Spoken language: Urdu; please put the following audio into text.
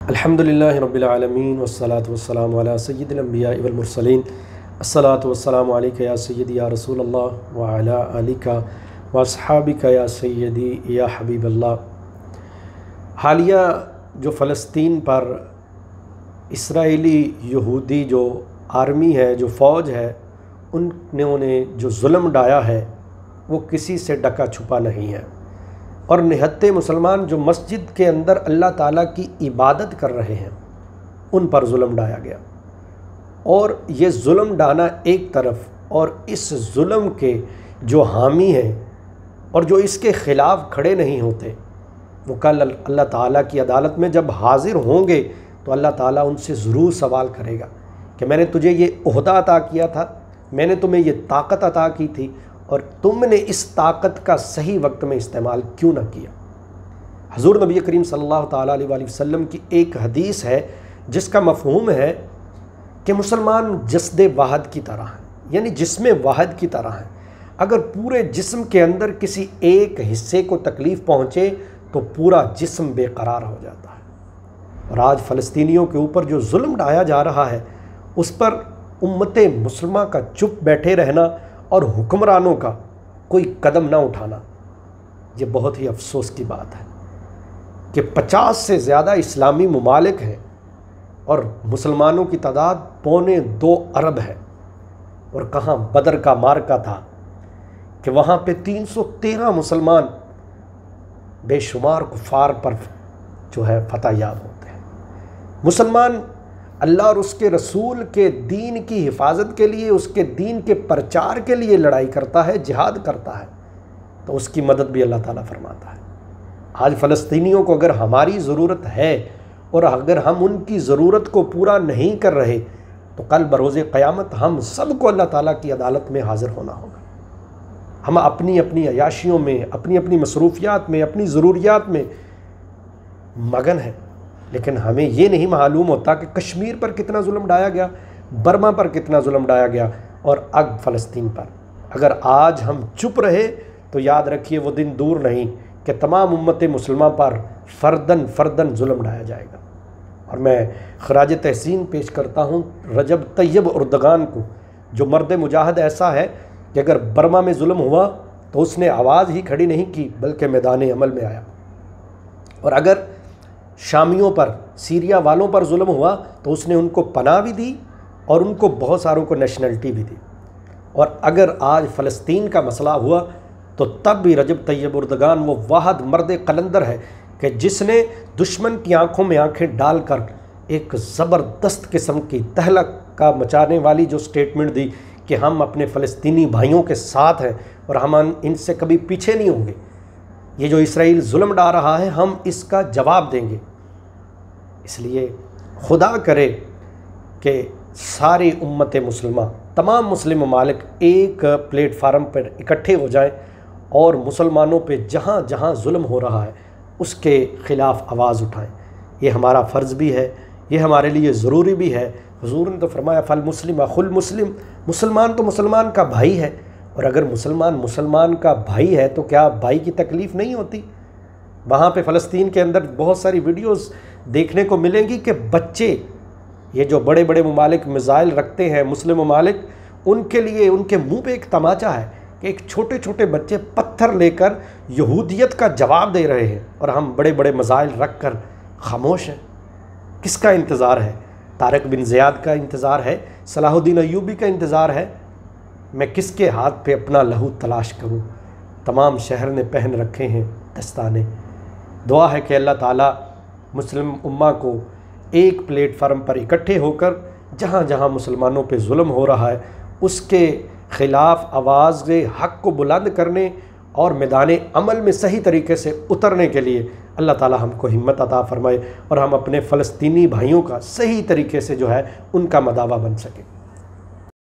الحمدللہ رب العالمین والصلاة والسلام علی سید الانبیاء والمرسلین الصلاة والسلام علیکہ یا سیدی یا رسول اللہ وعلی آلکہ واصحابکہ یا سیدی یا حبیب اللہ۔ حالیہ جو فلسطین پر اسرائیلی یہودی جو آرمی ہے، جو فوج ہے، انہوں نے جو ظلم ڈھایا ہے وہ کسی سے ڈکا چھپا نہیں ہے، اور نہتے مسلمان جو مسجد کے اندر اللہ تعالیٰ کی عبادت کر رہے ہیں ان پر ظلم ڈھایا گیا۔ اور یہ ظلم ڈھانا ایک طرف، اور اس ظلم کے جو حامی ہیں اور جو اس کے خلاف کھڑے نہیں ہوتے، وہ کل اللہ تعالیٰ کی عدالت میں جب حاضر ہوں گے تو اللہ تعالیٰ ان سے ضرور سوال کرے گا کہ میں نے تجھے یہ عہدہ عطا کیا تھا، میں نے تمہیں یہ طاقت عطا کی تھی، اور تم نے اس طاقت کا صحیح وقت میں استعمال کیوں نہ کیا۔ حضور نبی کریم صلی اللہ تعالیٰ علیہ وآلہ وسلم کی ایک حدیث ہے جس کا مفہوم ہے کہ مسلمان جسد واحد کی طرح ہیں، یعنی جسم واحد کی طرح ہیں۔ اگر پورے جسم کے اندر کسی ایک حصے کو تکلیف پہنچے تو پورا جسم بے قرار ہو جاتا ہے۔ اور آج فلسطینیوں کے اوپر جو ظلم ڈھایا جا رہا ہے اس پر امت مسلمہ کا چپ بیٹھے رہنا اور حکمرانوں کا کوئی قدم نہ اٹھانا، یہ بہت ہی افسوس کی بات ہے کہ 50 سے زیادہ اسلامی ممالک ہیں اور مسلمانوں کی تعداد 1.25 ارب ہے، اور کہاں بدر کا معرکہ تھا کہ وہاں پہ 313 مسلمان بے شمار کفار پر جو ہے فتح یاب ہوتے ہیں۔ مسلمان اللہ اور اس کے رسول کے دین کی حفاظت کے لیے، اس کے دین کے پرچار کے لیے لڑائی کرتا ہے، جہاد کرتا ہے، تو اس کی مدد بھی اللہ تعالیٰ فرماتا ہے۔ آج فلسطینیوں کو اگر ہماری ضرورت ہے اور اگر ہم ان کی ضرورت کو پورا نہیں کر رہے تو کل بروز قیامت ہم سب کو اللہ تعالیٰ کی عدالت میں حاضر ہونا ہوگا۔ ہم اپنی اپنی عیاشیوں میں، اپنی اپنی مصروفیات میں، اپنی ضروریات میں مگن ہیں، لیکن ہمیں یہ نہیں معلوم ہوتا کہ کشمیر پر کتنا ظلم ڈھایا گیا، برما پر کتنا ظلم ڈھایا گیا، اور اب فلسطین پر۔ اگر آج ہم چپ رہے تو یاد رکھیے وہ دن دور نہیں کہ تمام امت مسلمہ پر فردن فردن ظلم ڈھایا جائے گا۔ اور میں خراج تحسین پیش کرتا ہوں رجب طیب اردگان کو، جو مرد مجاہد ایسا ہے کہ اگر برما میں ظلم ہوا تو اس نے آواز ہی کھڑی نہیں کی بلکہ میدان عمل میں آیا، اور اگر شامیوں پر، سیریا والوں پر ظلم ہوا تو اس نے ان کو پناہ بھی دی اور ان کو بہت ساروں کو نیشنلٹی بھی دی۔ اور اگر آج فلسطین کا مسئلہ ہوا تو تب بھی رجب طیب اردگان وہ واحد مرد قلندر ہے کہ جس نے دشمن کی آنکھوں میں آنکھیں ڈال کر ایک زبردست قسم کی تہلکہ مچانے والی جو سٹیٹمنٹ دی کہ ہم اپنے فلسطینی بھائیوں کے ساتھ ہیں اور ہم ان سے کبھی پیچھے نہیں ہوں گے۔ یہ جو اسرائیل ظلم ڈھا رہا ہے ہم اس کا جواب دیں گے۔ اس لیے خدا کرے کہ ساری امت مسلمہ، تمام مسلم ممالک ایک پلیٹ فارم پر اکٹھے ہو جائیں اور مسلمانوں پہ جہاں جہاں ظلم ہو رہا ہے اس کے خلاف آواز اٹھائیں۔ یہ ہمارا فرض بھی ہے، یہ ہمارے لیے ضروری بھی ہے۔ حضور نے تو فرمایا فالمسلم اخو المسلم، مسلمان تو مسلمان کا بھائی ہے، اور اگر مسلمان کا بھائی ہے تو کیا بھائی کی تکلیف نہیں ہوتی؟ وہاں پہ فلسطین کے اندر بہت ساری ویڈیوز دیکھنے کو ملیں گی کہ بچے، یہ جو بڑے بڑے ممالک میزائل رکھتے ہیں مسلم ممالک، ان کے لیے ان کے منہ پہ ایک تماچا ہے کہ ایک چھوٹے چھوٹے بچے پتھر لے کر یہودیت کا جواب دے رہے ہیں، اور ہم بڑے بڑے میزائل رکھ کر خاموش ہیں۔ کس کا انتظار ہے؟ طارق بن زیاد کا انتظار ہے؟ صلاح الدین ایوبی کا انتظار ہے؟ میں کس کے ہاتھ پہ اپنا لہو تلاش کروں؟ تمام شہر نے پہن رکھے ہیں دستانے۔ دعا ہے کہ اللہ تعالیٰ مسلم امہ کو ایک پلیٹ فارم پر اکٹھے ہو کر جہاں جہاں مسلمانوں پہ ظلم ہو رہا ہے اس کے خلاف آواز حق کو بلند کرنے اور میدان عمل میں صحیح طریقے سے اترنے کے لیے اللہ تعالیٰ ہم کو ہمت عطا فرمائے، اور ہم اپنے فلسطینی بھائیوں کا صحیح طریقے سے جو ہے ان کا مداوا بن سکیں۔